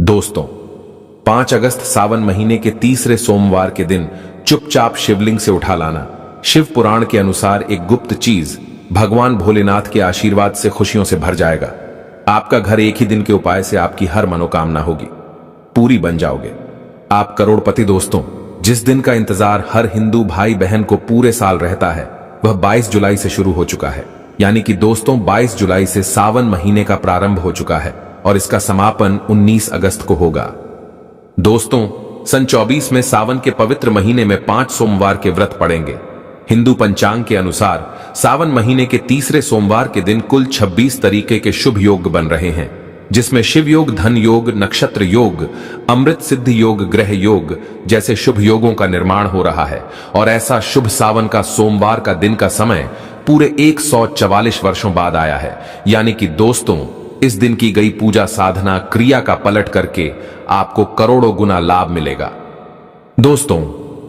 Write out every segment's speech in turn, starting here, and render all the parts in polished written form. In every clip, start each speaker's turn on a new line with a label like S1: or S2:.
S1: दोस्तों, 5 अगस्त सावन महीने के तीसरे सोमवार के दिन चुपचाप शिवलिंग से उठा लाना शिव पुराण के अनुसार एक गुप्त चीज भगवान भोलेनाथ के आशीर्वाद से खुशियों से भर जाएगा। आपका घर एक ही दिन के उपाय से आपकी हर मनोकामना होगी, पूरी बन जाओगे। आप करोड़पति। दोस्तों, जिस दिन का इंतजार हर हिंदू भाई बहन को पूरे साल रहता है वह 22 जुलाई से शुरू हो चुका है। यानी कि दोस्तों 22 जुलाई से सावन महीने का प्रारंभ हो चुका है और इसका समापन 19 अगस्त को होगा। दोस्तों, सन 24 में सावन के पवित्र महीने में 5 सोमवार के व्रत पड़ेंगे। हिंदू पंचांग के अनुसार सावन महीने के तीसरे सोमवार के दिन कुल 26 तरीके के शुभ योग बन रहे हैं, जिसमें शिव योग, धन योग, नक्षत्र योग, अमृत सिद्ध योग, ग्रह योग जैसे शुभ योगों का निर्माण हो रहा है। और ऐसा शुभ सावन का सोमवार का दिन का समय पूरे 144 वर्षों बाद आया है। यानी कि दोस्तों, इस दिन की गई पूजा साधना क्रिया का पलट करके आपको करोड़ों गुना लाभ मिलेगा। दोस्तों,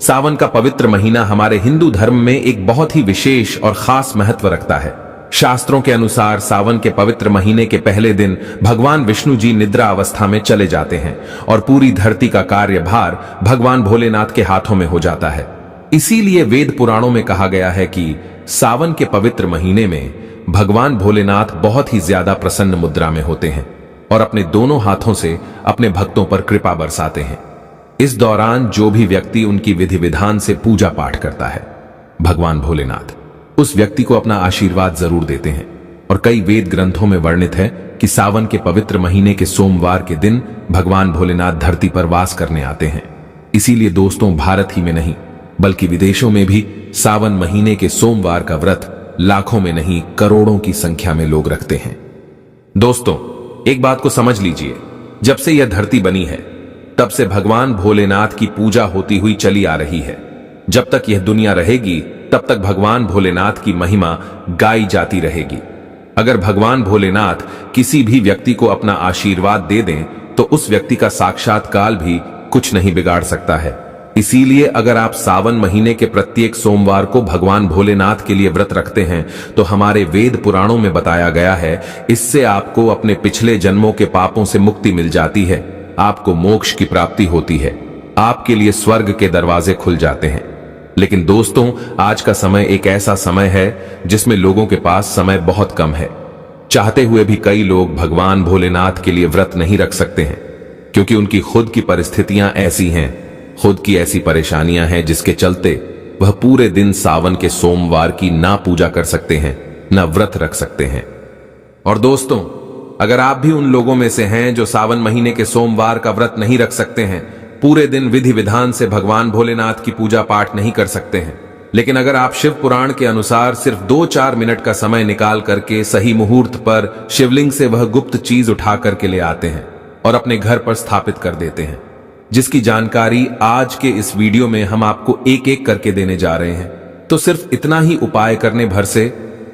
S1: सावन का पवित्र महीना हमारे हिंदू धर्म में एक बहुत ही विशेष और खास महत्व रखता है। शास्त्रों के अनुसार सावन के पवित्र महीने के पहले दिन भगवान विष्णु जी निद्रा अवस्था में चले जाते हैं और पूरी धरती का कार्यभार भगवान भोलेनाथ के हाथों में हो जाता है। इसीलिए वेद पुराणों में कहा गया है कि सावन के पवित्र महीने में भगवान भोलेनाथ बहुत ही ज्यादा प्रसन्न मुद्रा में होते हैं और अपने दोनों हाथों से अपने भक्तों पर कृपा बरसाते हैं। इस दौरान जो भी व्यक्ति उनकी विधि विधान से पूजा पाठ करता है, भगवान भोलेनाथ उस व्यक्ति को अपना आशीर्वाद जरूर देते हैं। और कई वेद ग्रंथों में वर्णित है कि सावन के पवित्र महीने के सोमवार के दिन भगवान भोलेनाथ धरती पर वास करने आते हैं। इसीलिए दोस्तों, भारत ही में नहीं बल्कि विदेशों में भी सावन महीने के सोमवार का व्रत लाखों में नहीं करोड़ों की संख्या में लोग रखते हैं। दोस्तों, एक बात को समझ लीजिए, जब से यह धरती बनी है तब से भगवान भोलेनाथ की पूजा होती हुई चली आ रही है। जब तक यह दुनिया रहेगी तब तक भगवान भोलेनाथ की महिमा गाई जाती रहेगी। अगर भगवान भोलेनाथ किसी भी व्यक्ति को अपना आशीर्वाद दे दें तो उस व्यक्ति का साक्षात्कार भी कुछ नहीं बिगाड़ सकता है। इसीलिए अगर आप सावन महीने के प्रत्येक सोमवार को भगवान भोलेनाथ के लिए व्रत रखते हैं तो हमारे वेद पुराणों में बताया गया है, इससे आपको अपने पिछले जन्मों के पापों से मुक्ति मिल जाती है, आपको मोक्ष की प्राप्ति होती है, आपके लिए स्वर्ग के दरवाजे खुल जाते हैं। लेकिन दोस्तों, आज का समय एक ऐसा समय है जिसमें लोगों के पास समय बहुत कम है। चाहते हुए भी कई लोग भगवान भोलेनाथ के लिए व्रत नहीं रख सकते हैं, क्योंकि उनकी खुद की परिस्थितियां ऐसी हैं, खुद की ऐसी परेशानियां हैं जिसके चलते वह पूरे दिन सावन के सोमवार की ना पूजा कर सकते हैं, ना व्रत रख सकते हैं। और दोस्तों, अगर आप भी उन लोगों में से हैं जो सावन महीने के सोमवार का व्रत नहीं रख सकते हैं, पूरे दिन विधि विधान से भगवान भोलेनाथ की पूजा पाठ नहीं कर सकते हैं, लेकिन अगर आप शिव पुराण के अनुसार सिर्फ 2-4 मिनट का समय निकाल करके सही मुहूर्त पर शिवलिंग से वह गुप्त चीज उठा करके ले आते हैं और अपने घर पर स्थापित कर देते हैं, जिसकी जानकारी आज के इस वीडियो में हम आपको एक एक करके देने जा रहे हैं, तो सिर्फ इतना ही उपाय करने भर से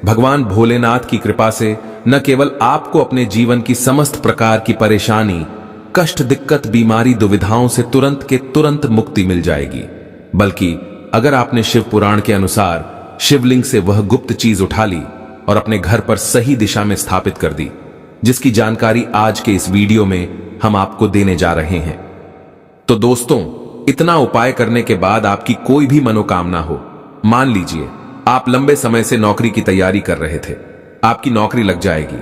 S1: भगवान भोलेनाथ की कृपा से न केवल आपको अपने जीवन की समस्त प्रकार की परेशानी, कष्ट, दिक्कत, बीमारी, दुविधाओं से तुरंत के तुरंत मुक्ति मिल जाएगी, बल्कि अगर आपने शिव पुराण के अनुसार शिवलिंग से वह गुप्त चीज उठा ली और अपने घर पर सही दिशा में स्थापित कर दी, जिसकी जानकारी आज के इस वीडियो में हम आपको देने जा रहे हैं। तो दोस्तों, इतना उपाय करने के बाद आपकी कोई भी मनोकामना हो, मान लीजिए आप लंबे समय से नौकरी की तैयारी कर रहे थे, आपकी नौकरी लग जाएगी,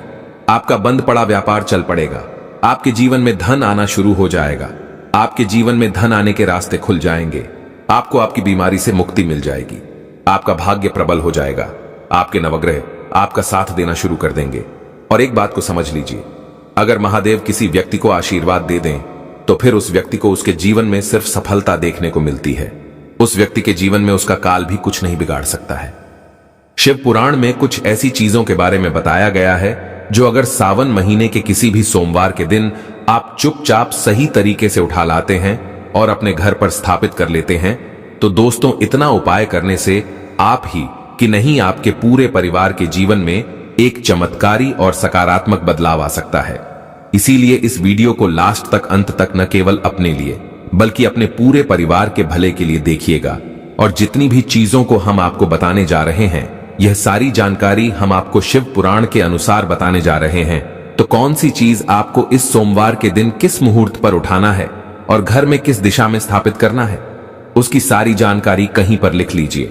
S1: आपका बंद पड़ा व्यापार चल पड़ेगा, आपके जीवन में धन आना शुरू हो जाएगा, आपके जीवन में धन आने के रास्ते खुल जाएंगे, आपको आपकी बीमारी से मुक्ति मिल जाएगी, आपका भाग्य प्रबल हो जाएगा, आपके नवग्रह आपका साथ देना शुरू कर देंगे। और एक बात को समझ लीजिए, अगर महादेव किसी व्यक्ति को आशीर्वाद दे दें तो फिर उस व्यक्ति को उसके जीवन में सिर्फ सफलता देखने को मिलती है। उस व्यक्ति के जीवन में उसका काल भी कुछ नहीं बिगाड़ सकता है। शिव पुराण में कुछ ऐसी चीजों के बारे में बताया गया है जो अगर सावन महीने के किसी भी सोमवार के दिन आप चुपचाप सही तरीके से उठा लाते हैं और अपने घर पर स्थापित कर लेते हैं, तो दोस्तों, इतना उपाय करने से आप ही कि नहीं आपके पूरे परिवार के जीवन में एक चमत्कारी और सकारात्मक बदलाव आ सकता है। इसीलिए इस वीडियो को लास्ट तक, अंत तक न केवल अपने लिए बल्कि अपने पूरे परिवार के भले के लिए देखिएगा। और जितनी भी चीजों को हम आपको बताने जा रहे हैं, यह सारी जानकारी हम आपको शिव पुराण के अनुसार बताने जा रहे हैं, तो कौन सी चीज आपको इस सोमवार के दिन किस मुहूर्त पर उठाना है और घर में किस दिशा में स्थापित करना है, उसकी सारी जानकारी कहीं पर लिख लीजिए,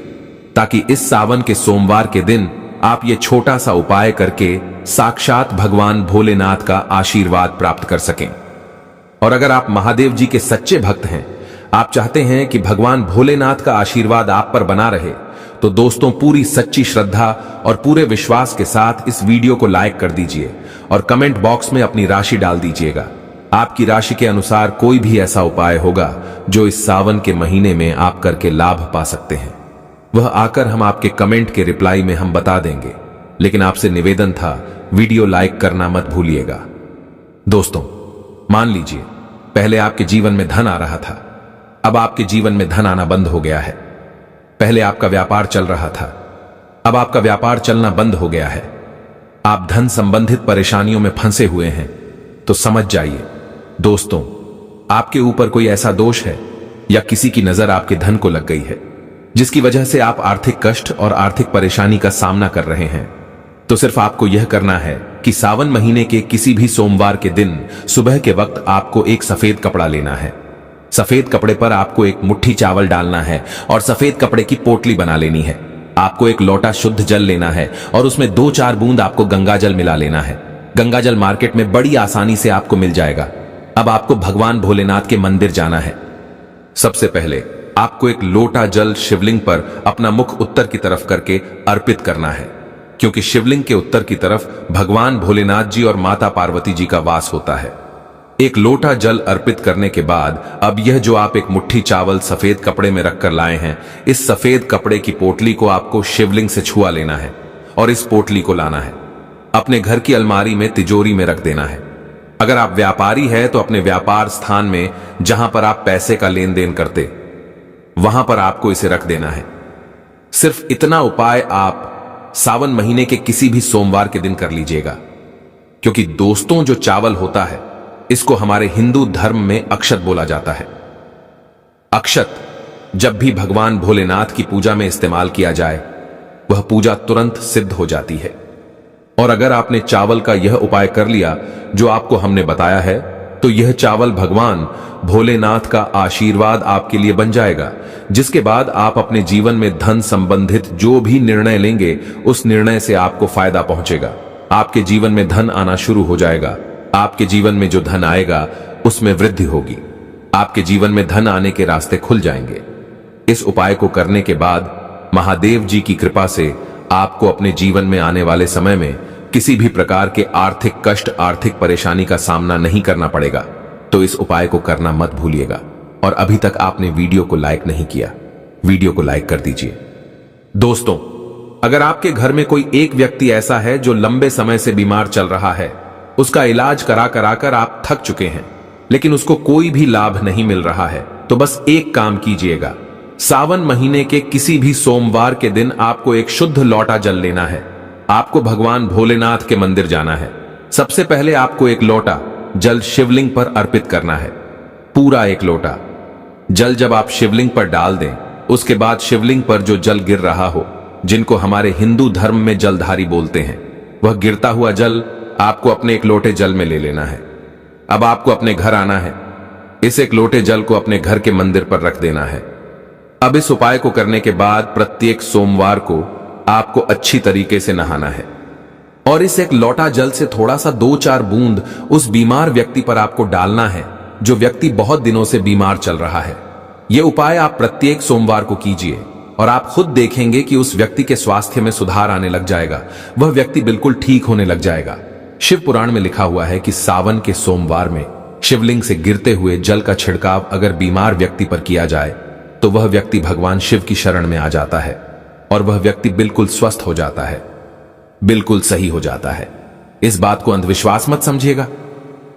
S1: ताकि इस सावन के सोमवार के दिन आप ये छोटा सा उपाय करके साक्षात भगवान भोलेनाथ का आशीर्वाद प्राप्त कर सकें। और अगर आप महादेव जी के सच्चे भक्त हैं, आप चाहते हैं कि भगवान भोलेनाथ का आशीर्वाद आप पर बना रहे, तो दोस्तों पूरी सच्ची श्रद्धा और पूरे विश्वास के साथ इस वीडियो को लाइक कर दीजिए और कमेंट बॉक्स में अपनी राशि डाल दीजिएगा। आपकी राशि के अनुसार कोई भी ऐसा उपाय होगा जो इस सावन के महीने में आप करके लाभ पा सकते हैं, वह आकर हम आपके कमेंट के रिप्लाई में हम बता देंगे। लेकिन आपसे निवेदन था, वीडियो लाइक करना मत भूलिएगा। दोस्तों, मान लीजिए पहले आपके जीवन में धन आ रहा था, अब आपके जीवन में धन आना बंद हो गया है। पहले आपका व्यापार चल रहा था, अब आपका व्यापार चलना बंद हो गया है। आप धन संबंधित परेशानियों में फंसे हुए हैं, तो समझ जाइए दोस्तों, आपके ऊपर कोई ऐसा दोष है या किसी की नजर आपके धन को लग गई है, जिसकी वजह से आप आर्थिक कष्ट और आर्थिक परेशानी का सामना कर रहे हैं। तो सिर्फ आपको यह करना है कि सावन महीने के किसी भी सोमवार के दिन सुबह के वक्त आपको एक सफेद कपड़ा लेना है। सफेद कपड़े पर आपको एक मुट्ठी चावल डालना है और सफेद कपड़े की पोटली बना लेनी है। आपको एक लोटा शुद्ध जल लेना है और उसमें 2-4 बूंद आपको गंगा जल मिला लेना है। गंगा जल मार्केट में बड़ी आसानी से आपको मिल जाएगा। अब आपको भगवान भोलेनाथ के मंदिर जाना है। सबसे पहले आपको एक लोटा जल शिवलिंग पर अपना मुख उत्तर की तरफ करके अर्पित करना है, क्योंकि शिवलिंग के उत्तर की तरफ भगवान भोलेनाथ जी और माता पार्वती जी का वास होता है। एक लोटा जल अर्पित करने के बाद अब यह जो आप एक मुट्ठी चावल सफेद कपड़े में रखकर लाए हैं, इस सफेद कपड़े की पोटली को आपको शिवलिंग से छुआ लेना है और इस पोटली को लाना है, अपने घर की अलमारी में तिजोरी में रख देना है। अगर आप व्यापारी हैं तो अपने व्यापार स्थान में जहां पर आप पैसे का लेन देन करते, वहां पर आपको इसे रख देना है। सिर्फ इतना उपाय आप सावन महीने के किसी भी सोमवार के दिन कर लीजिएगा, क्योंकि दोस्तों जो चावल होता है इसको हमारे हिंदू धर्म में अक्षत बोला जाता है। अक्षत जब भी भगवान भोलेनाथ की पूजा में इस्तेमाल किया जाए, वह पूजा तुरंत सिद्ध हो जाती है। और अगर आपने चावल का यह उपाय कर लिया जो आपको हमने बताया है, तो यह चावल भगवान भोलेनाथ का आशीर्वाद आपके लिए बन जाएगा, जिसके बाद आप अपने जीवन में धन संबंधित जो भी निर्णय लेंगे, उस निर्णय से आपको फायदा पहुंचेगा। आपके जीवन में धन आना शुरू हो जाएगा। आपके जीवन में जो धन आएगा उसमें वृद्धि होगी। आपके जीवन में धन आने के रास्ते खुल जाएंगे। इस उपाय को करने के बाद महादेव जी की कृपा से आपको अपने जीवन में आने वाले समय में किसी भी प्रकार के आर्थिक कष्ट, आर्थिक परेशानी का सामना नहीं करना पड़ेगा। तो इस उपाय को करना मत भूलिएगा। और अभी तक आपने वीडियो को लाइक नहीं किया, वीडियो को लाइक कर दीजिए। दोस्तों, अगर आपके घर में कोई एक व्यक्ति ऐसा है जो लंबे समय से बीमार चल रहा है, उसका इलाज करा कराकर आप थक चुके हैं, लेकिन उसको कोई भी लाभ नहीं मिल रहा है, तो बस एक काम कीजिएगा। सावन महीने के किसी भी सोमवार के दिन आपको एक शुद्ध लोटा जल लेना है। आपको भगवान भोलेनाथ के मंदिर जाना है। सबसे पहले आपको एक लोटा जल शिवलिंग पर अर्पित करना है, पूरा एक लोटा जल। जब आप शिवलिंग पर डाल दें, उसके बाद शिवलिंग पर जो जल गिर रहा हो, जिनको हमारे हिंदू धर्म में जलधारी बोलते हैं, वह गिरता हुआ जल आपको अपने एक लोटे जल में ले लेना है। अब आपको अपने घर आना है, इस एक लोटे जल को अपने घर के मंदिर पर रख देना है। अब इस उपाय को करने के बाद प्रत्येक सोमवार को आपको अच्छी तरीके से नहाना है और इस एक लोटा जल से थोड़ा सा 2-4 बूंद उस बीमार व्यक्ति पर आपको डालना है, जो व्यक्ति बहुत दिनों से बीमार चल रहा है। यह उपाय आप प्रत्येक सोमवार को कीजिए और आप खुद देखेंगे कि उस व्यक्ति के स्वास्थ्य में सुधार आने लग जाएगा। वह व्यक्ति बिल्कुल ठीक होने लग जाएगा। शिव पुराण में लिखा हुआ है कि सावन के सोमवार में शिवलिंग से गिरते हुए जल का छिड़काव अगर बीमार व्यक्ति पर किया जाए, तो वह व्यक्ति भगवान शिव की शरण में आ जाता है और वह व्यक्ति बिल्कुल स्वस्थ हो जाता है, बिल्कुल सही हो जाता है। इस बात को अंधविश्वास मत समझिएगा।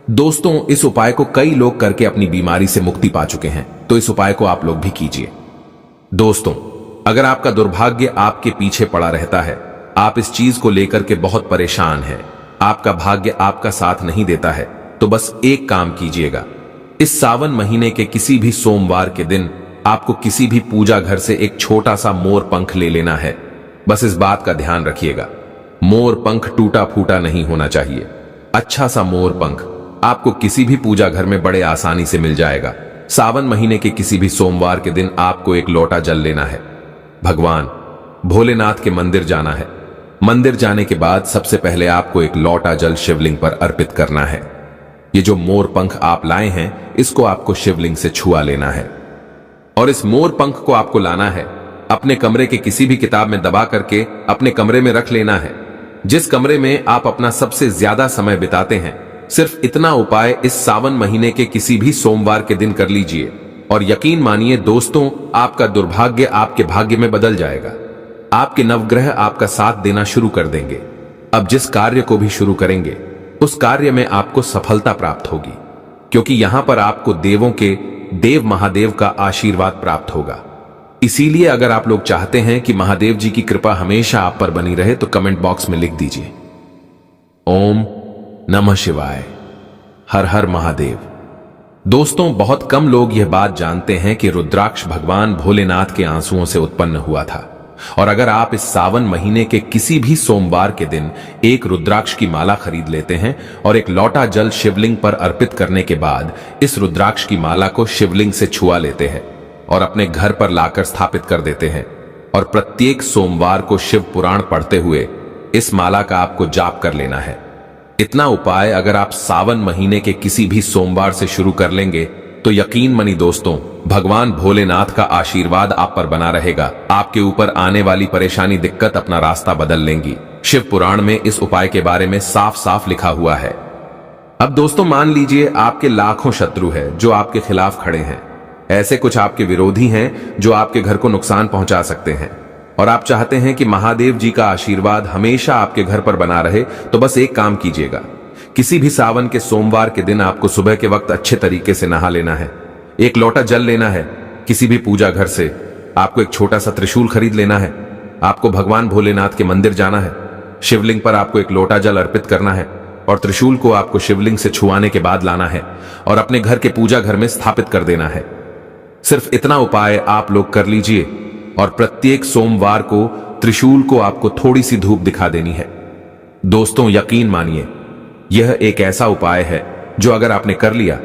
S1: दोस्तों, इस उपाय को कई लोग करके अपनी बीमारी से मुक्ति पा चुके हैं, तो इस उपाय को आप लोग भी कीजिए। दोस्तों, अगर आपका दुर्भाग्य आपके पीछे पड़ा रहता है, आप इस चीज को लेकर के बहुत परेशान हैं, आपका भाग्य आपका साथ नहीं देता है, तो बस एक काम कीजिएगा। इस सावन महीने के किसी भी सोमवार के दिन आपको किसी भी पूजा घर से एक छोटा सा मोर पंख ले लेना है। बस इस बात का ध्यान रखिएगा, मोर पंख टूटा फूटा नहीं होना चाहिए। अच्छा सा मोर पंख आपको किसी भी पूजा घर में बड़े आसानी से मिल जाएगा। सावन महीने के किसी भी सोमवार के दिन आपको एक लोटा जल लेना है। भगवान भोलेनाथ के मंदिर जाना है। मंदिर जाने के बाद सबसे पहले आपको एक लोटा जल शिवलिंग पर अर्पित करना है। ये जो मोर पंख आप लाए हैं, इसको आपको शिवलिंग से छुआ लेना है और इस मोर पंख को आपको लाना है, अपने कमरे के किसी भी किताब में दबा करके अपने कमरे में रख लेना है। जिस कमरे में आप अपना सबसे ज्यादा समय बिताते हैं, सिर्फ इतना उपाय इस सावन महीने के किसी भी सोमवार के दिन कर लीजिए और यकीन मानिए दोस्तों, आपका दुर्भाग्य आपके भाग्य में बदल जाएगा। आपके नवग्रह आपका साथ देना शुरू कर देंगे। अब जिस कार्य को भी शुरू करेंगे, उस कार्य में आपको सफलता प्राप्त होगी, क्योंकि यहां पर आपको देवों के देव महादेव का आशीर्वाद प्राप्त होगा। इसीलिए अगर आप लोग चाहते हैं कि महादेव जी की कृपा हमेशा आप पर बनी रहे, तो कमेंट बॉक्स में लिख दीजिए ओम नमः शिवाय, हर हर महादेव। दोस्तों, बहुत कम लोग यह बात जानते हैं कि रुद्राक्ष भगवान भोलेनाथ के आंसुओं से उत्पन्न हुआ था। और अगर आप इस सावन महीने के किसी भी सोमवार के दिन एक रुद्राक्ष की माला खरीद लेते हैं और एक लोटा जल शिवलिंग पर अर्पित करने के बाद इस रुद्राक्ष की माला को शिवलिंग से छुआ लेते हैं और अपने घर पर लाकर स्थापित कर देते हैं और प्रत्येक सोमवार को शिव पुराण पढ़ते हुए इस माला का आपको जाप कर लेना है। इतना उपाय अगर आप सावन महीने के किसी भी सोमवार से शुरू कर लेंगे, तो यकीन मानी दोस्तों, भगवान भोलेनाथ का आशीर्वाद आप पर बना रहेगा। आपके ऊपर आने वाली परेशानी दिक्कत अपना रास्ता बदल लेंगी। शिव पुराण में इस उपाय के बारे में साफ साफ लिखा हुआ है। अब दोस्तों, मान लीजिए आपके लाखों शत्रु है जो आपके खिलाफ खड़े हैं। ऐसे कुछ आपके विरोधी हैं जो आपके घर को नुकसान पहुंचा सकते हैं और आप चाहते हैं कि महादेव जी का आशीर्वाद हमेशा आपके घर पर बना रहे। तो बस एक काम कीजिएगा, किसी भी सावन के सोमवार के दिन आपको सुबह के वक्त अच्छे तरीके से नहा लेना है, एक लोटा जल लेना है। किसी भी पूजा घर से आपको एक छोटा सा त्रिशूल खरीद लेना है। आपको भगवान भोलेनाथ के मंदिर जाना है, शिवलिंग पर आपको एक लोटा जल अर्पित करना है और त्रिशूल को आपको शिवलिंग से छुआने के बाद लाना है और अपने घर के पूजा घर में स्थापित कर देना है। सिर्फ इतना उपाय आप लोग कर लीजिए और प्रत्येक सोमवार को त्रिशूल को आपको थोड़ी सी धूप दिखा देनी है। दोस्तों, यकीन मानिए, यह एक ऐसा उपाय है जो अगर आपने कर लिया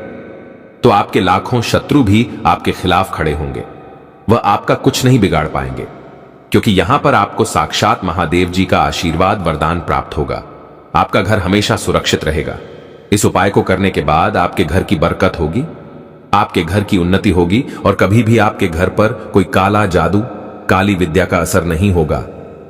S1: तो आपके लाखों शत्रु भी आपके खिलाफ खड़े होंगे। वह आपका कुछ नहीं बिगाड़ पाएंगे, क्योंकि यहां पर आपको साक्षात महादेव जी का आशीर्वाद वरदान प्राप्त होगा। आपका घर हमेशा सुरक्षित रहेगा। इस उपाय को करने के बाद आपके घर की बरकत होगी, आपके घर की उन्नति होगी और कभी भी आपके घर पर कोई काला जादू, काली विद्या का असर नहीं होगा।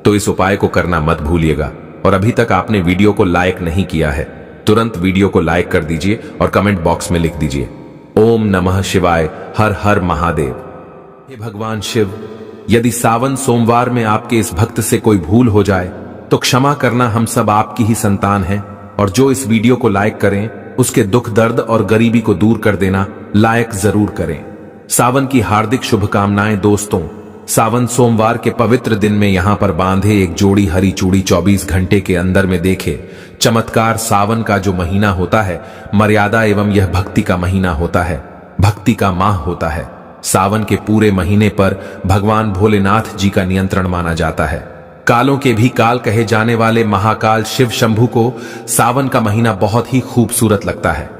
S1: तो इस उपाय को करना मत भूलिएगा। और अभी तक आपने वीडियो को लाइक नहीं किया है, तुरंत वीडियो को लाइक कर दीजिए और कमेंट बॉक्स में लिख दीजिए ओम नमः शिवाय, हर हर महादेव। हे भगवान शिव, यदि सावन सोमवार में आपके इस भक्त से कोई भूल हो जाए तो क्षमा करना, हम सब आपकी ही संतान हैं। और जो इस वीडियो को लाइक करें, उसके दुख दर्द और गरीबी को दूर कर देना लाइक जरूर करें। सावन की हार्दिक शुभकामनाएं दोस्तों। सावन सोमवार के पवित्र दिन में यहां पर बांधे एक जोड़ी हरी चूड़ी 24 घंटे के अंदर में देखे चमत्कार। सावन का जो महीना होता है, मर्यादा एवं यह भक्ति का महीना होता है, भक्ति का माह होता है। सावन के पूरे महीने पर भगवान भोलेनाथ जी का नियंत्रण माना जाता है। कालों के भी काल कहे जाने वाले महाकाल शिव शंभू को सावन का महीना बहुत ही खूबसूरत लगता है।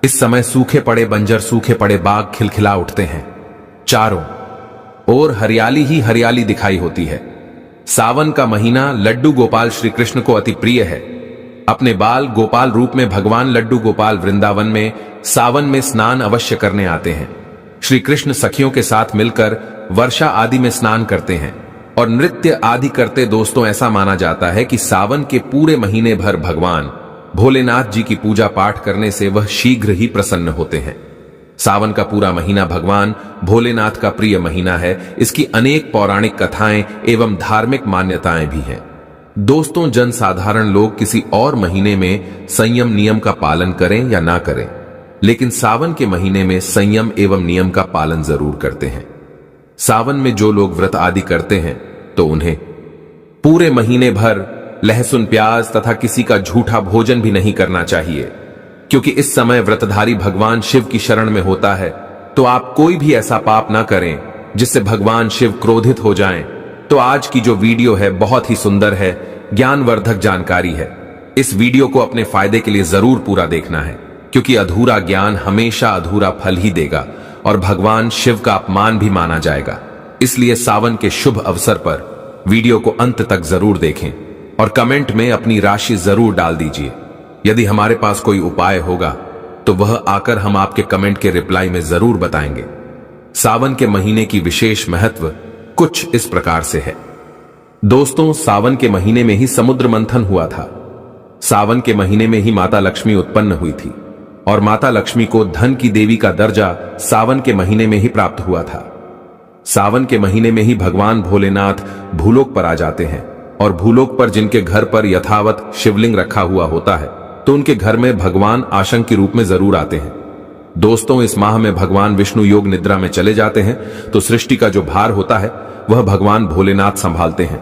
S1: इस समय सूखे पड़े बंजर, सूखे पड़े बाग खिलखिला उठते हैं। चारों और हरियाली ही हरियाली दिखाई होती है। सावन का महीना लड्डू गोपाल श्री कृष्ण को अति प्रिय है। अपने बाल गोपाल रूप में भगवान लड्डू गोपाल वृंदावन में सावन में स्नान अवश्य करने आते हैं। श्री कृष्ण सखियों के साथ मिलकर वर्षा आदि में स्नान करते हैं और नृत्य आदि करते। दोस्तों, ऐसा माना जाता है कि सावन के पूरे महीने भर भगवान भोलेनाथ जी की पूजा पाठ करने से वह शीघ्र ही प्रसन्न होते हैं। सावन का पूरा महीना भगवान भोलेनाथ का प्रिय महीना है। इसकी अनेक पौराणिक कथाएं एवं धार्मिक मान्यताएं भी हैं। दोस्तों, जनसाधारण लोग किसी और महीने में संयम नियम का पालन करें या ना करें, लेकिन सावन के महीने में संयम एवं नियम का पालन जरूर करते हैं। सावन में जो लोग व्रत आदि करते हैं तो उन्हें पूरे महीने भर लहसुन प्याज तथा किसी का झूठा भोजन भी नहीं करना चाहिए, क्योंकि इस समय व्रतधारी भगवान शिव की शरण में होता है। तो आप कोई भी ऐसा पाप ना करें जिससे भगवान शिव क्रोधित हो जाएं। तो आज की जो वीडियो है बहुत ही सुंदर है, ज्ञानवर्धक जानकारी है। इस वीडियो को अपने फायदे के लिए जरूर पूरा देखना है, क्योंकि अधूरा ज्ञान हमेशा अधूरा फल ही देगा और भगवान शिव का अपमान भी माना जाएगा। इसलिए सावन के शुभ अवसर पर वीडियो को अंत तक जरूर देखें और कमेंट में अपनी राशि जरूर डाल दीजिए। यदि हमारे पास कोई उपाय होगा तो वह आकर हम आपके कमेंट के रिप्लाई में जरूर बताएंगे। सावन के महीने की विशेष महत्व कुछ इस प्रकार से है। दोस्तों, सावन के महीने में ही समुद्र मंथन हुआ था। सावन के महीने में ही माता लक्ष्मी उत्पन्न हुई थी और माता लक्ष्मी को धन की देवी का दर्जा सावन के महीने में ही प्राप्त हुआ था। सावन के महीने में ही भगवान भोलेनाथ भूलोक पर आ जाते हैं और भूलोक पर जिनके घर पर यथावत शिवलिंग रखा हुआ होता है तो उनके घर में भगवान आशंक के रूप में जरूर आते हैं। दोस्तों, इस माह में भगवान विष्णु योग निद्रा में चले जाते हैं तो सृष्टि का जो भार होता है वह भगवान भोलेनाथ संभालते हैं।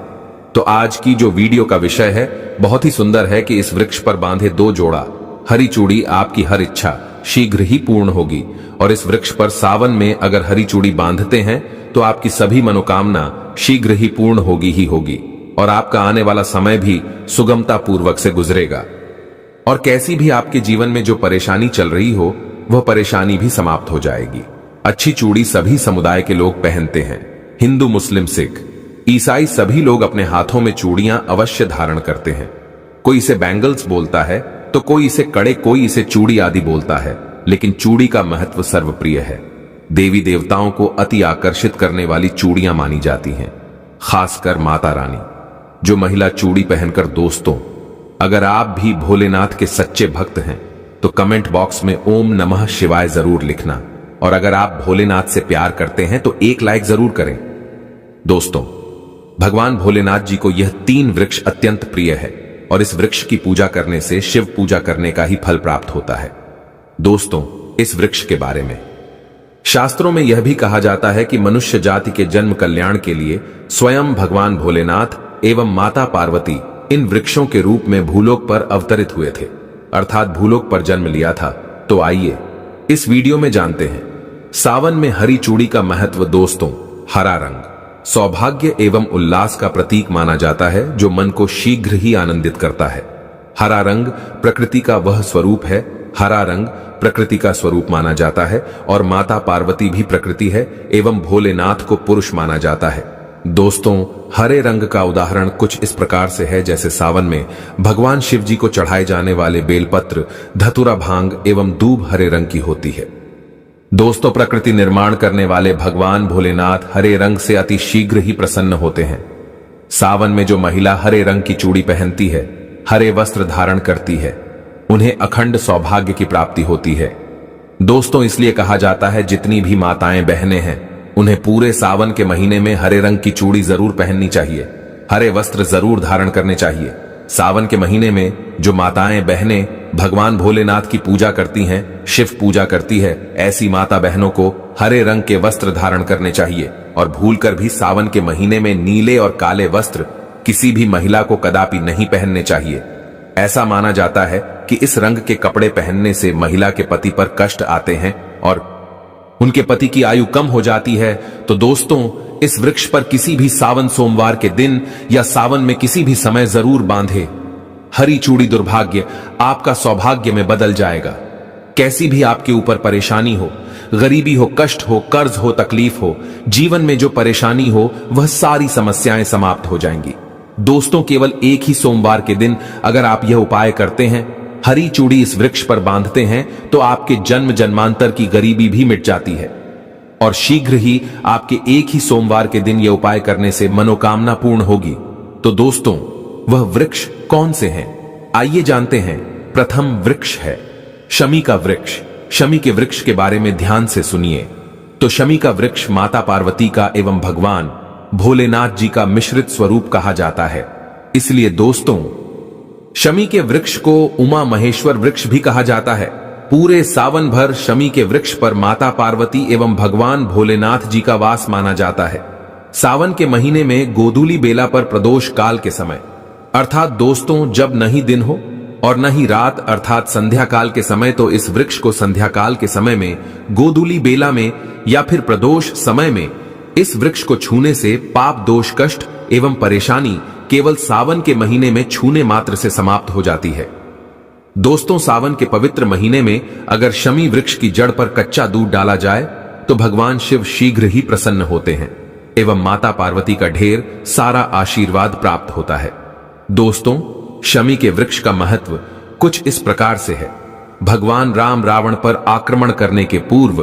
S1: तो आज की जो वीडियो का विषय है बहुत ही सुंदर है कि इस वृक्ष पर बांधे 2 जोड़ा हरी चूड़ी आपकी हर इच्छा शीघ्र ही पूर्ण होगी। और इस वृक्ष पर सावन में अगर हरी चूड़ी बांधते हैं तो आपकी सभी मनोकामना शीघ्र ही पूर्ण होगी ही होगी और आपका आने वाला समय भी सुगमता पूर्वक से गुजरेगा। और कैसी भी आपके जीवन में जो परेशानी चल रही हो वह परेशानी भी समाप्त हो जाएगी। अच्छी चूड़ी सभी समुदाय के लोग पहनते हैं। हिंदू, मुस्लिम, सिख, ईसाई सभी लोग अपने हाथों में चूड़ियां अवश्य धारण करते हैं। कोई इसे बैंगल्स बोलता है तो कोई इसे कड़े, कोई इसे चूड़ी आदि बोलता है, लेकिन चूड़ी का महत्व सर्वप्रिय है। देवी देवताओं को अति आकर्षित करने वाली चूड़ियां मानी जाती हैं, खासकर माता रानी। जो महिला चूड़ी पहनकर, दोस्तों, अगर आप भी भोलेनाथ के सच्चे भक्त हैं तो कमेंट बॉक्स में ओम नमः शिवाय जरूर लिखना। और अगर आप भोलेनाथ से प्यार करते हैं तो 1 लाइक जरूर करें। दोस्तों, भगवान भोलेनाथ जी को यह 3 वृक्ष अत्यंत प्रिय है और इस वृक्ष की पूजा करने से शिव पूजा करने का ही फल प्राप्त होता है। दोस्तों, इस वृक्ष के बारे में शास्त्रों में यह भी कहा जाता है कि मनुष्य जाति के जन्म कल्याण के लिए स्वयं भगवान भोलेनाथ एवं माता पार्वती इन वृक्षों के रूप में भूलोक पर अवतरित हुए थे, अर्थात भूलोक पर जन्म लिया था। तो आइए इस वीडियो में जानते हैं सावन में हरी चूड़ी का महत्व। दोस्तों, हरा रंग सौभाग्य एवं उल्लास का प्रतीक माना जाता है जो मन को शीघ्र ही आनंदित करता है। हरा रंग प्रकृति का वह स्वरूप है। हरा रंग प्रकृति का स्वरूप माना जाता है और माता पार्वती भी प्रकृति है एवं भोलेनाथ को पुरुष माना जाता है। दोस्तों, हरे रंग का उदाहरण कुछ इस प्रकार से है जैसे सावन में भगवान शिव जी को चढ़ाए जाने वाले बेलपत्र, धतूरा, भांग एवं दूब हरे रंग की होती है। दोस्तों, प्रकृति निर्माण करने वाले भगवान भोलेनाथ हरे रंग से अति शीघ्र ही प्रसन्न होते हैं। सावन में जो महिला हरे रंग की चूड़ी पहनती है, हरे वस्त्र धारण करती है, उन्हें अखंड सौभाग्य की प्राप्ति होती है। दोस्तों, इसलिए कहा जाता है जितनी भी माताएं बहनें हैं उन्हें पूरे सावन के महीने में हरे रंग की चूड़ी जरूर पहननी चाहिए, हरे वस्त्र जरूर धारण करने चाहिए। सावन के महीने में जो माताएं बहनें भगवान भोलेनाथ की पूजा करती हैं, शिव पूजा करती है, ऐसी माता बहनों को हरे रंग के वस्त्र धारण करने चाहिए और भूलकर भी सावन के महीने में नीले और काले वस्त्र किसी भी महिला को कदापि नहीं पहनने चाहिए। ऐसा माना जाता है कि इस रंग के कपड़े पहनने से महिला के पति पर कष्ट आते हैं और उनके पति की आयु कम हो जाती है। तो दोस्तों, इस वृक्ष पर किसी भी सावन सोमवार के दिन या सावन में किसी भी समय जरूर बांधे हरी चूड़ी। दुर्भाग्य आपका सौभाग्य में बदल जाएगा। कैसी भी आपके ऊपर परेशानी हो, गरीबी हो, कष्ट हो, कर्ज हो, तकलीफ हो, जीवन में जो परेशानी हो वह सारी समस्याएं समाप्त हो जाएंगी। दोस्तों, केवल एक ही सोमवार के दिन अगर आप यह उपाय करते हैं, हरी चूड़ी इस वृक्ष पर बांधते हैं, तो आपके जन्म जन्मांतर की गरीबी भी मिट जाती है और शीघ्र ही आपके एक ही सोमवार के दिन यह उपाय करने से मनोकामना पूर्ण होगी। तो दोस्तों, वह वृक्ष कौन से हैं? आइए जानते हैं। प्रथम वृक्ष है शमी का वृक्ष। शमी के वृक्ष के बारे में ध्यान से सुनिए। तो शमी का वृक्ष माता पार्वती का एवं भगवान भोलेनाथ जी का मिश्रित स्वरूप कहा जाता है। इसलिए दोस्तों, शमी के वृक्ष को उमा महेश्वर वृक्ष भी कहा जाता है। पूरे सावन भर शमी के वृक्ष पर माता पार्वती एवं भगवान भोलेनाथ जी का वास माना जाता है। सावन के महीने में गोधूली बेला पर प्रदोष काल के समय, अर्थात दोस्तों जब नहीं दिन हो और न ही रात अर्थात संध्या काल के समय, तो इस वृक्ष को संध्या काल के समय में, गोधूली बेला में या फिर प्रदोष समय में इस वृक्ष को छूने से पाप, दोष, कष्ट एवं परेशानी केवल सावन के महीने में छूने मात्र से समाप्त हो जाती है। दोस्तों, सावन के पवित्र महीने में अगर शमी वृक्ष की जड़ पर कच्चा दूध डाला जाए तो भगवान शिव शीघ्र ही प्रसन्न होते हैं एवं माता पार्वती का ढेर सारा आशीर्वाद प्राप्त होता है। दोस्तों, शमी के वृक्ष का महत्व कुछ इस प्रकार से है। भगवान राम रावण पर आक्रमण करने के पूर्व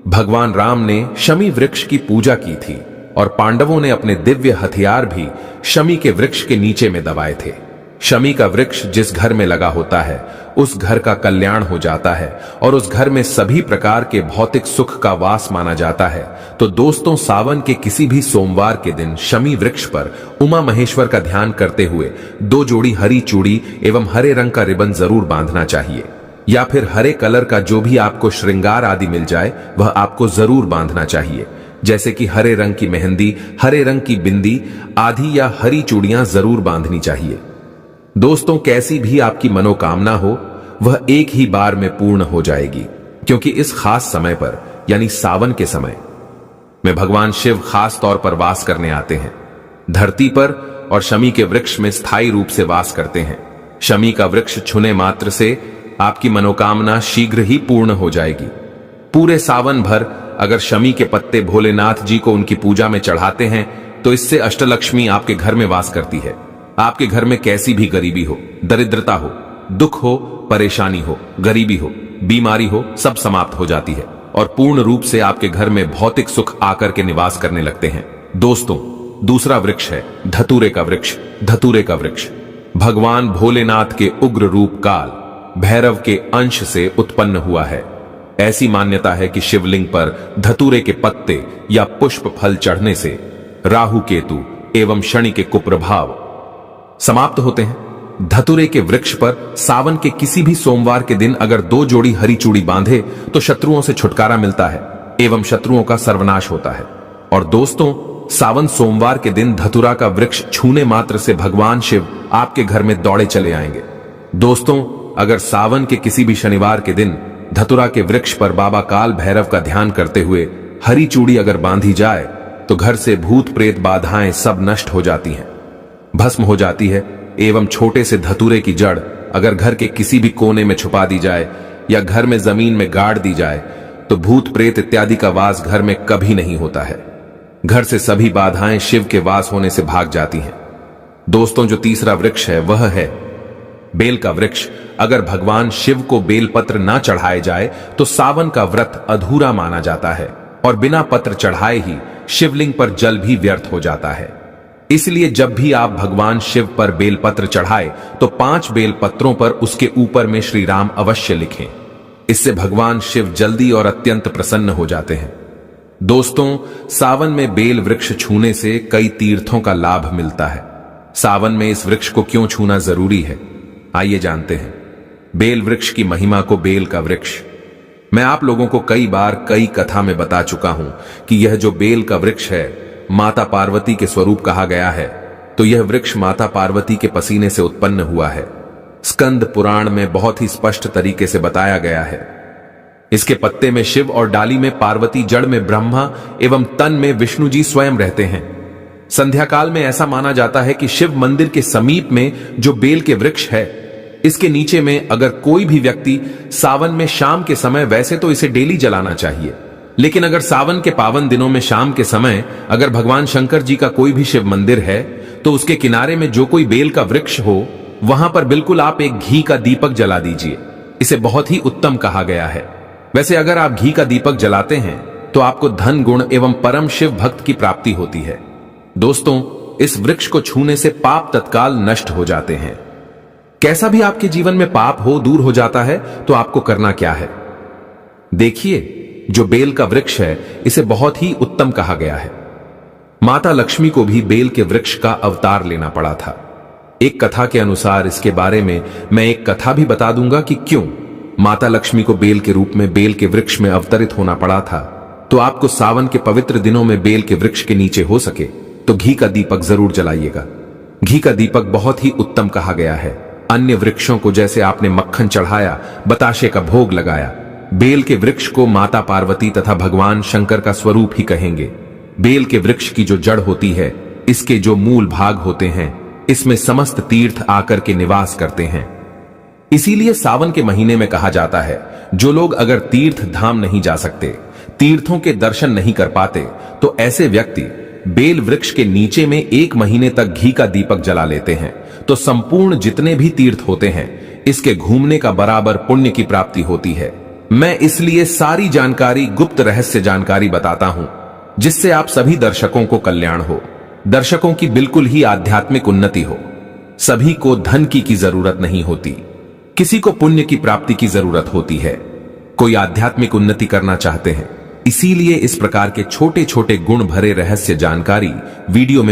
S1: भगवान राम ने शमी वृक्ष की पूजा की थी और पांडवों ने अपने दिव्य हथियार भी शमी के वृक्ष के नीचे में दबाए थे। शमी का वृक्ष जिस घर में लगा होता है उस घर का कल्याण हो जाता है और उस घर में सभी प्रकार के भौतिक सुख का वास माना जाता है। तो दोस्तों, सावन के किसी भी सोमवार के दिन शमी वृक्ष पर उमा महेश्वर का ध्यान करते हुए 2 जोड़ी हरी चूड़ी एवं हरे रंग का रिबन जरूर बांधना चाहिए, या फिर हरे कलर का जो भी आपको श्रृंगार आदि मिल जाए वह आपको जरूर बांधना चाहिए, जैसे कि हरे रंग की मेहंदी, हरे रंग की बिंदी आदि या हरी चूड़ियां जरूर बांधनी चाहिए। दोस्तों, कैसी भी आपकी मनोकामना हो वह एक ही बार में पूर्ण हो जाएगी, क्योंकि इस खास समय पर यानी सावन के समय में भगवान शिव खास तौर पर वास करने आते हैं धरती पर और शमी के वृक्ष में स्थायी रूप से वास करते हैं। शमी का वृक्ष छूने मात्र से आपकी मनोकामना शीघ्र ही पूर्ण हो जाएगी। पूरे सावन भर अगर शमी के पत्ते भोलेनाथ जी को उनकी पूजा में चढ़ाते हैं तो इससे अष्टलक्ष्मी आपके घर में वास करती है। आपके घर में कैसी भी गरीबी हो, दरिद्रता हो, दुख हो, परेशानी हो, गरीबी हो, बीमारी हो, सब समाप्त हो जाती है और पूर्ण रूप से आपके घर में भौतिक सुख आकर के निवास करने लगते हैं। दोस्तों, दूसरा वृक्ष है धतूरे का वृक्ष। धतूरे का वृक्ष भगवान भोलेनाथ के उग्र रूप काल भैरव के अंश से उत्पन्न हुआ है। ऐसी मान्यता है कि शिवलिंग पर धतूरे के पत्ते या पुष्प फल चढ़ने से राहु केतु एवं शनि के कुप्रभाव समाप्त होते हैं। धतूरे के वृक्ष पर सावन के किसी भी सोमवार के दिन अगर 2 जोड़ी हरी चूड़ी बांधे तो शत्रुओं से छुटकारा मिलता है एवं शत्रुओं का सर्वनाश होता है। और दोस्तों, सावन सोमवार के दिन धतूरा का वृक्ष छूने मात्र से भगवान शिव आपके घर में दौड़े चले आएंगे। दोस्तों, अगर सावन के किसी भी शनिवार के दिन धतूरा के वृक्ष पर बाबा काल भैरव का ध्यान करते हुए हरी चूड़ी अगर बांधी जाए तो घर से भूत प्रेत बाधाएं सब नष्ट हो जाती हैं, भस्म हो जाती है एवं छोटे से धतूरे की जड़ अगर घर के किसी भी कोने में छुपा दी जाए या घर में जमीन में गाड़ दी जाए तो भूत प्रेत इत्यादि का वास घर में कभी नहीं होता है। घर से सभी बाधाएं शिव के वास होने से भाग जाती हैं। दोस्तों, जो तीसरा वृक्ष है वह है बेल का वृक्ष। अगर भगवान शिव को बेलपत्र ना चढ़ाए जाए तो सावन का व्रत अधूरा माना जाता है और बिना पत्र चढ़ाए ही शिवलिंग पर जल भी व्यर्थ हो जाता है। इसलिए जब भी आप भगवान शिव पर बेलपत्र चढ़ाए तो 5 बेलपत्रों पर उसके ऊपर में श्री राम अवश्य लिखें। इससे भगवान शिव जल्दी और अत्यंत प्रसन्न हो जाते हैं। दोस्तों, सावन में बेल वृक्ष छूने से कई तीर्थों का लाभ मिलता है। सावन में इस वृक्ष को क्यों छूना जरूरी है, आइए जानते हैं। बेल वृक्ष की महिमा को बेल का वृक्ष। मैं आप लोगों को कई बार कई कथा में बता चुका हूं कि यह जो बेल का वृक्ष है माता पार्वती के स्वरूप कहा गया है, तो यह वृक्ष माता पार्वती के पसीने से उत्पन्न हुआ है। स्कंद पुराण में बहुत ही स्पष्ट तरीके से बताया गया है। इसके पत्ते में शिव और डाली में पार्वती, जड़ में ब्रह्मा एवं तन में विष्णु जी स्वयं रहते हैं। संध्या काल में ऐसा माना जाता है कि शिव मंदिर के समीप में जो बेल के वृक्ष है, इसके नीचे में अगर कोई भी व्यक्ति सावन में शाम के समय, वैसे तो इसे डेली जलाना चाहिए, लेकिन अगर सावन के पावन दिनों में शाम के समय अगर भगवान शंकर जी का कोई भी शिव मंदिर है तो उसके किनारे में जो कोई बेल का वृक्ष हो वहां पर बिल्कुल आप एक घी का दीपक जला दीजिए। इसे बहुत ही उत्तम कहा गया है। वैसे अगर आप घी का दीपक जलाते हैं तो आपको धन गुण एवं परम शिव भक्त की प्राप्ति होती है। दोस्तों, इस वृक्ष को छूने से पाप तत्काल नष्ट हो जाते हैं। कैसा भी आपके जीवन में पाप हो दूर हो जाता है तो आपको करना क्या है? देखिए, जो बेल का वृक्ष है इसे बहुत ही उत्तम कहा गया है। माता लक्ष्मी को भी बेल के वृक्ष का अवतार लेना पड़ा था। एक कथा के अनुसार इसके बारे में मैं एक कथा भी बता दूंगा कि क्यों माता लक्ष्मी को बेल के रूप में बेल के वृक्ष में अवतरित होना पड़ा था। तो आपको सावन के पवित्र दिनों में बेल के वृक्ष के नीचे हो सके तो घी का दीपक जरूर जलाइएगा। घी का दीपक बहुत ही उत्तम कहा गया है। अन्य वृक्षों को जैसे आपने मक्खन चढ़ाया, बताशे का भोग लगाया, बेल के वृक्ष को माता पार्वती तथा भगवान शंकर का स्वरूप ही कहेंगे। बेल के वृक्ष की जो जड़ होती है इसके जो मूल भाग होते हैं, इसमें समस्त तीर्थ आकर के निवास करते हैं। इसीलिए सावन के महीने में कहा जाता है, जो लोग अगर तीर्थ धाम नहीं जा सकते, तीर्थों के दर्शन नहीं कर पाते, तो ऐसे व्यक्ति बेल वृक्ष के नीचे में 1 महीने तक घी का दीपक जला लेते हैं, तो संपूर्ण जितने भी तीर्थ होते हैं, इसके घूमने का बराबर पुण्य की प्राप्ति होती है। मैं इसलिए सारी जानकारी, गुप्त रहस्य जानकारी बताता हूं, जिससे आप सभी दर्शकों को कल्याण हो, दर्शकों की बिल्कुल ही आध्यात्मिक उन्नति हो। सभी को धन की जरूरत नहीं होती, किसी को पुण्य की प्राप्ति की जरूरत होती है। कोई आध्यात्मिक उन्नति करना चाहते हैं, इसीलिए इस प्रकार के छोटे छोटे गुण भरे रहस्य जानकारी वीडियो में